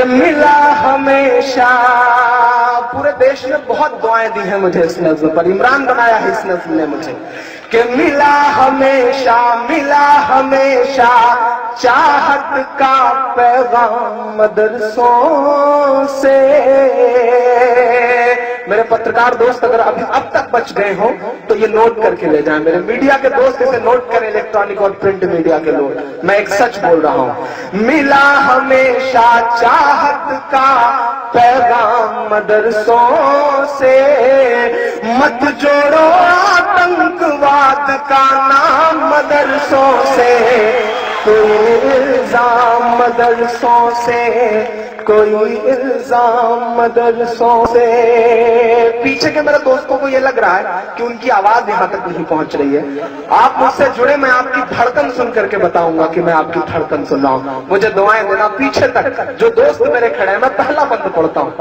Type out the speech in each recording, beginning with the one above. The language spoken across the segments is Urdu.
ملا ہمیشہ. پورے دیش نے بہت دعائیں دی ہیں مجھے اس نظم پر، عمران بنایا ہے اس نظم نے مجھے کہ ملا ہمیشہ چاہت کا پیغام مدرسوں سے. میرے پترکار دوست اگر اب تک بچ گئے ہوں تو یہ نوٹ کر کے لے جائیں. میرے میڈیا کے دوست اسے نوٹ کریں، الیکٹرانک اور پرنٹ میڈیا کے لوگ. میں ایک سچ بول رہا ہوں. ملا ہمیشہ چاہت کا پیغام مدرسوں سے، مت جوڑو آتنکواد کا نام مدرسوں سے. کوئی الزام مدرسوں سے، کوئی الزام مدرسوں سے. پیچھے کے میرے دوستوں کو یہ لگ رہا ہے کہ ان کی آواز یہاں تک نہیں پہنچ رہی ہے. آپ مجھ سے جڑے، میں آپ کی دھڑکن سن کر کے بتاؤں گا کہ میں آپ کی دھڑکن سن رہا ہوں. مجھے دعائیں دینا پیچھے تک جو دوست میرے کھڑے ہیں. میں پہلا بند پڑھتا ہوں.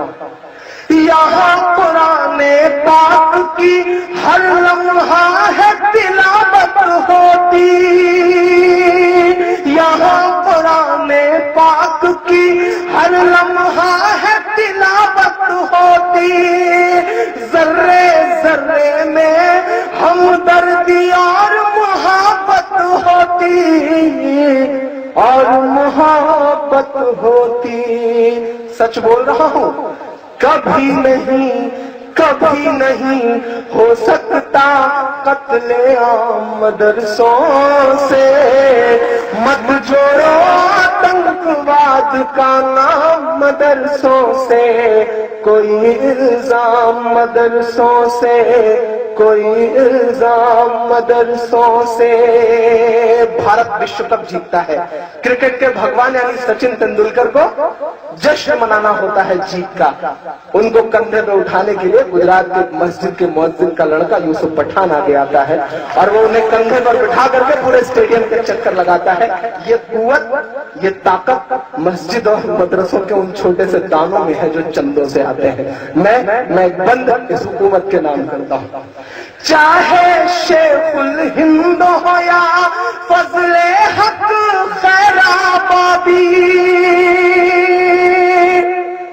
یہاں قرآن پاک کی ہر لمحہ ہے تلاوت ہوتی، یہاں قرآن پاک کی ہر لمحہ ہے تلاوت ہوتی. ذرے ذرے میں ہمدردی اور محبت ہوتی، اور محبت ہوتی. سچ بول رہا ہوں. کبھی نہیں ہو سکتا قتل عام مدرسوں سے. مت جوڑو آتنکواد کا نام مدرسوں سے. کوئی الزام مدرسوں سے، کوئی الزام مدرسوں سے. بھارت وشو کپ جیتتا ہے. کرکٹ کے بھگوان یعنی سچن تندولکر کو جشن منانا ہوتا ہے جیت کا. ان کو کندھے پہ اٹھانے کے لیے گجرات کے مسجد کے مؤذن کا لڑکا یوسف پٹھان آگے آتا ہے اور وہ انہیں کندھے پر بٹھا کر کے پورے اسٹیڈیم کے چکر لگاتا ہے. یہ قوت، یہ طاقت مسجد اور مدرسوں کے ان چھوٹے سے دانوں میں ہے جو چندوں سے آتے ہیں. میں ایک بند اس حکومت کے نام کرتا ہوں. چاہے شیخ الہند ہو یا فضل حق خیر آبادی،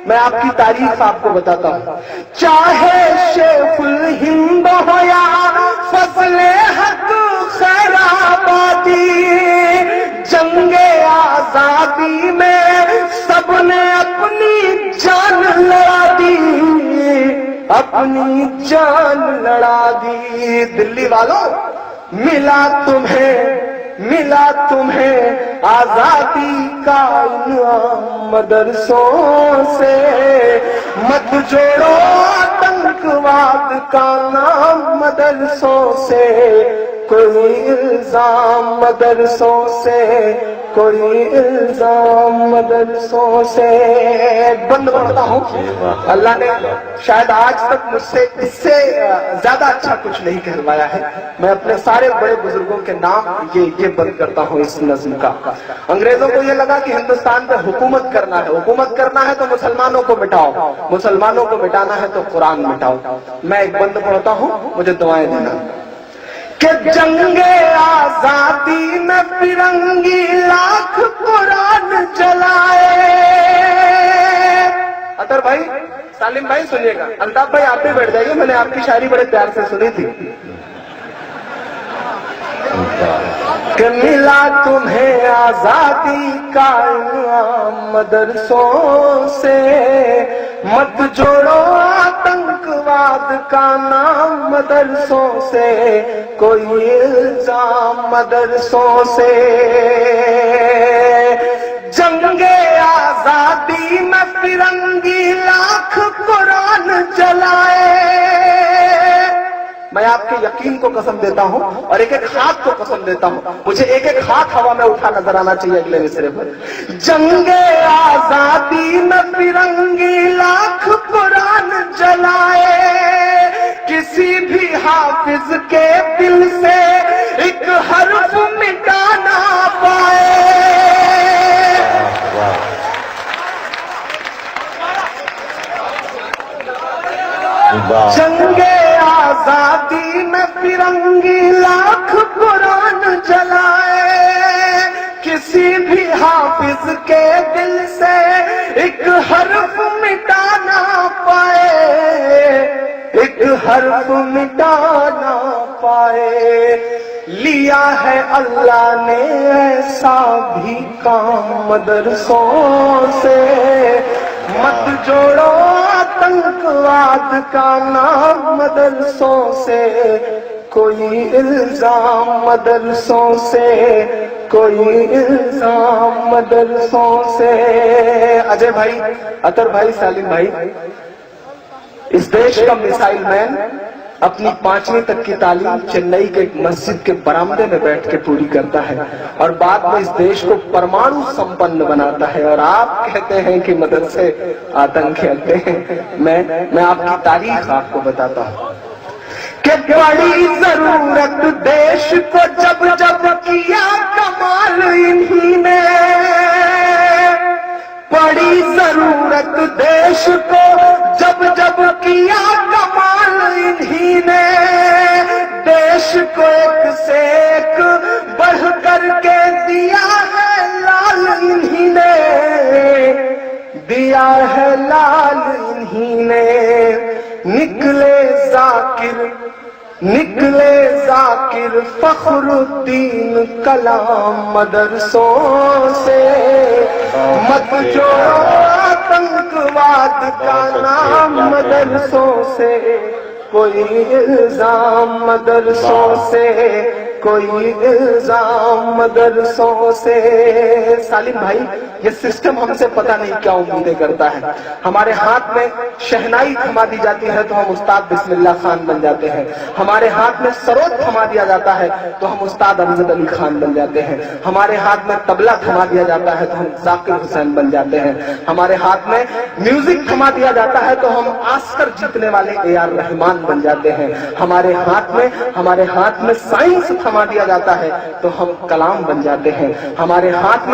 میں آپ کی تعریف آپ کو بتاتا ہوں. چاہے شیخ الہند ہو یا فضل حق خیر آبادی، جنگ آزادی میں سب نے اپنی جان لڑا دی، اپنی جان لڑا دی. دلی والوں، ملا تمہیں آزادی کا انعام مدرسوں سے. مت جوڑو آتنکواد کا نام مدرسوں سے. کوئی الزام مدرسوں سے، کوئی الزام مدرسوں سے. بند پڑھتا ہوں. اللہ نے شاید آج تک مجھ سے اس سے زیادہ اچھا کچھ نہیں کہلوایا ہے. میں اپنے سارے بڑے بزرگوں کے نام یہ بند کرتا ہوں اس نظم کا. انگریزوں کو یہ لگا کہ ہندوستان پہ حکومت کرنا ہے تو مسلمانوں کو مٹاؤ، مسلمانوں کو مٹانا ہے تو قرآن مٹاؤ. میں ایک بند پڑھتا ہوں، مجھے دعائیں دینا. کہ جنگ آزادی میں فرنگی لاکھ قرآن جلائے. اطہر بھائی، سالم بھائی سنیے گا. الطاف بھائی آپ بھی بیٹھ جائیے، میں نے آپ کی شاعری بڑے پیار سے سنی تھی. کہ ملا تمہیں آزادی کا انعام مدرسوں سے. مت جوڑو آتنکواد کا نام مدرسوں سے. کوئی الزام مدرسوں سے. جنگ آزادی میں فرنگی لاکھ قرآن جلائے. میں آپ کے یقین کو قسم دیتا ہوں اور ایک ایک ہاتھ کو قسم دیتا ہوں. مجھے ایک ایک ہاتھ ہوا میں اٹھا نظر آنا چاہیے اگلے مصرے پر. جنگ آزادی میں فرنگی لاکھ قرآن جلائے. کسی بھی حافظ کے دل سے ایک حرف مٹا نہ پائے. جنگ آزادی میں فرنگی لاکھ قرآن جلائے. کسی کسی بھی حافظ کے دل سے ایک حرف مٹا نہ پائے، ایک حرف مٹا نہ پائے۔ لیا ہے اللہ نے ایسا بھی کام مدرسوں سے، مت جوڑو آتنکواد کا نام مدرسوں سے، کوئی الزام مدرسوں سے، کوئی الزام مدرسوں سے۔ اجے بھائی، اطہر بھائی، سالم بھائی، اس دیش کا میسائل مین اپنی 5ویں تک کی تعلیم چنئی کے ایک مسجد کے برآمدے میں بیٹھ کے پوری کرتا ہے اور بعد میں اس دیش کو پرمانو سمپن بناتا ہے، اور آپ کہتے ہیں کہ مدرسے آتنک کھیلتے ہیں۔ میں آپ کی تاریخ آپ کو بتاتا ہوں کہ بڑی ضرورت دیش کو جب جب کیا کمال انہی نے، بڑی ضرورت دیش کو جب جب کیا کمال انہی نے، دیش کو ایک سے ایک بڑھ کر کے دیا ہے لال انہی نے، دیا ہے لال انہی نے۔ نکلے ذاکر فخر الدین کلام مدرسوں سے، مت جوڑو آتنکواد کا نام مدرسوں سے، کوئی الزام مدرسوں سے، کوئی الزام مدرسوں سے۔ سالم بھائی، یہ سسٹم ہم سے پتہ نہیں کیا امیدیں کرتا ہے۔ ہمارے ہاتھ میں شہنائی تھما دی جاتی ہے تو ہم استاد بسم اللہ خان بن جاتے ہیں، ہمارے ہاتھ میں سروت تھما دیا جاتا ہے تو ہم استاد امجد علی خان بن جاتے ہیں، ہمارے ہاتھ میں طبلہ تھما دیا جاتا ہے تو ہم ذاکر حسین بن جاتے ہیں، ہمارے ہاتھ میں میوزک تھما دیا جاتا ہے تو ہم آسکر جیتنے والے اے آر رحمان بن جاتے ہیں، ہمارے ہاتھ میں سائنس تھما دیا جاتا ہے تو ہم کلام بن جاتے ہیں، ہمارے ہاتھ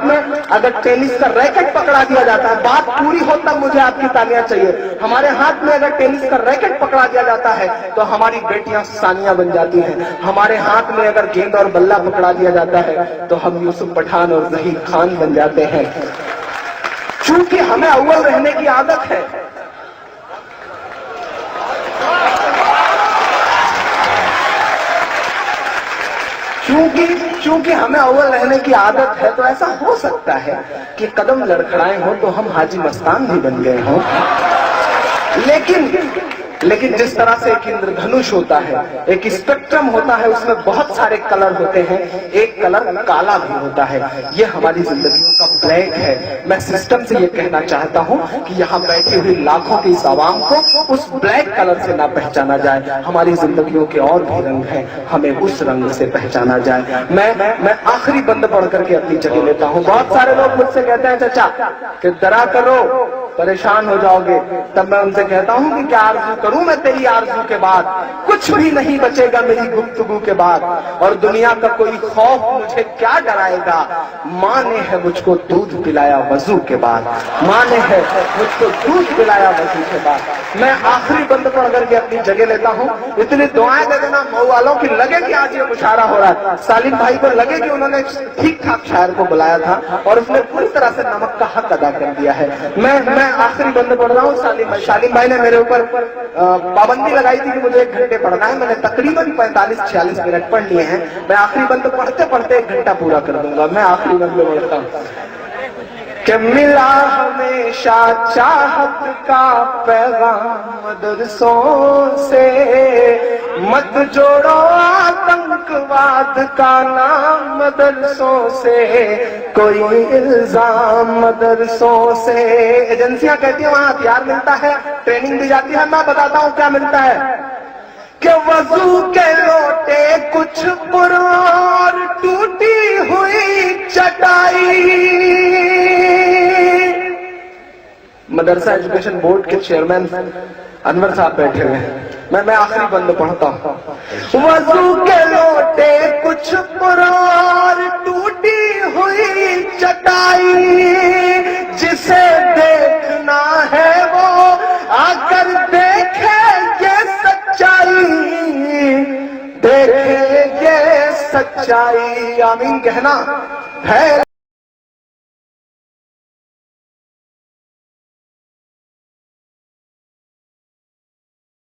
میں اگر ٹینس کا ریکٹ پکڑا دیا جاتا ہے، بات پوری ہو تب مجھے آپ کی تالیاں چاہیے، ہمارے ہاتھ میں اگر ٹینس کا ریکٹ پکڑا دیا جاتا ہے تو ہماری بیٹیاں ثانیہ بن جاتی ہیں، ہمارے ہاتھ میں اگر گیند اور بلہ پکڑا دیا جاتا ہے تو ہم یوسف پٹھان اور ظہیر خان بن جاتے ہیں۔ چونکہ ہمیں اول رہنے کی عادت ہے، چونکہ ہمیں اول رہنے کی عادت ہے تو ایسا ہو سکتا ہے کہ قدم لڑکھڑائے ہوں تو ہم حاجی مستان بھی بن گئے ہوں، لیکن جس طرح سے ایک اندر دھنش ہوتا ہے، ایک اسپیکٹرم ہوتا ہے، اس میں بہت سارے کلر ہوتے ہیں، ایک کلر کالا بھی ہوتا ہے، یہ ہماری زندگیوں کا بلیک ہے۔ میں سسٹم سے یہ کہنا چاہتا ہوں کہ یہاں بیٹھی ہوئی لاکھوں کی اس عوام کو اس بلیک کلر سے نہ پہچانا جائے، ہماری زندگیوں کے اور بھی رنگ ہیں، ہمیں اس رنگ سے پہچانا جائے۔ میں آخری بند پڑھ کر کے اپنی جگہ لیتا ہوں۔ بہت سارے لوگ مجھ سے کہتے ہیں چچا کہ ڈرا کرو پریشان ہو جاؤ گے، تب میں ان سے کہتا ہوں کہ کیا آرزو کروں میں تیری آرزو کے بعد، کچھ بھی نہیں بچے گا میری گفتگو کے بعد، اور دنیا کا کوئی خوف مجھے کیا ڈرائے گا، ماں نے ہے مجھ کو دودھ پلایا وضو کے بعد، ماں نے ہے مجھ کو دودھ پلایا وضو کے بعد۔ میں آخری بند پڑھ کر کے اپنی جگہ لیتا ہوں۔ اتنی دعائیں دے دینا مئو والوں کی، لگے کہ آج یہ مشاعرہ ہو رہا ہے، سالم بھائی کو لگے کہ انہوں نے ٹھیک ٹھاک شاعر کو بلایا تھا اور اس نے پوری طرح سے نمک کا حق ادا کر دیا ہے۔ میں آخری بند پڑھ رہا ہوں۔ سالم بھائی نے میرے اوپر پابندی لگائی تھی کہ مجھے 1 گھنٹے پڑھنا ہے، میں نے تقریباً 45-46 منٹ پڑھ لیے ہیں۔ میں آخری بند پڑھتے پڑھتے 1 گھنٹہ پورا کر دوں گا۔ میں آخری بند پڑھتا ہوں کہ ملا ہمیشہ چاہت کا پیغام مدرسوں سے، مت جوڑو آتنکواد کا نام مدرسوں سے، کوئی الزام مدرسوں سے۔ ایجنسیاں کہتی ہیں وہاں ہتھیار ملتا ہے، ٹریننگ دی جاتی ہے، میں بتاتا ہوں کیا ملتا ہے کہ وضو کے لوٹے کچھ پرور ٹوٹی ہوئی چٹائی۔ مدرسہ ایجوکیشن بورڈ کے چیئرمین انور صاحب بیٹھے ہوئے ہیں، میں آخری بند پڑھتا ہوں۔ وضو کے لوٹے کچھ پرور ٹوٹی ہوئی چٹائی، جسے دیکھنا ہے وہ آ کر دیکھے یہ سچائی، دیکھے یہ سچائی۔ آمین کہنا۔ ہے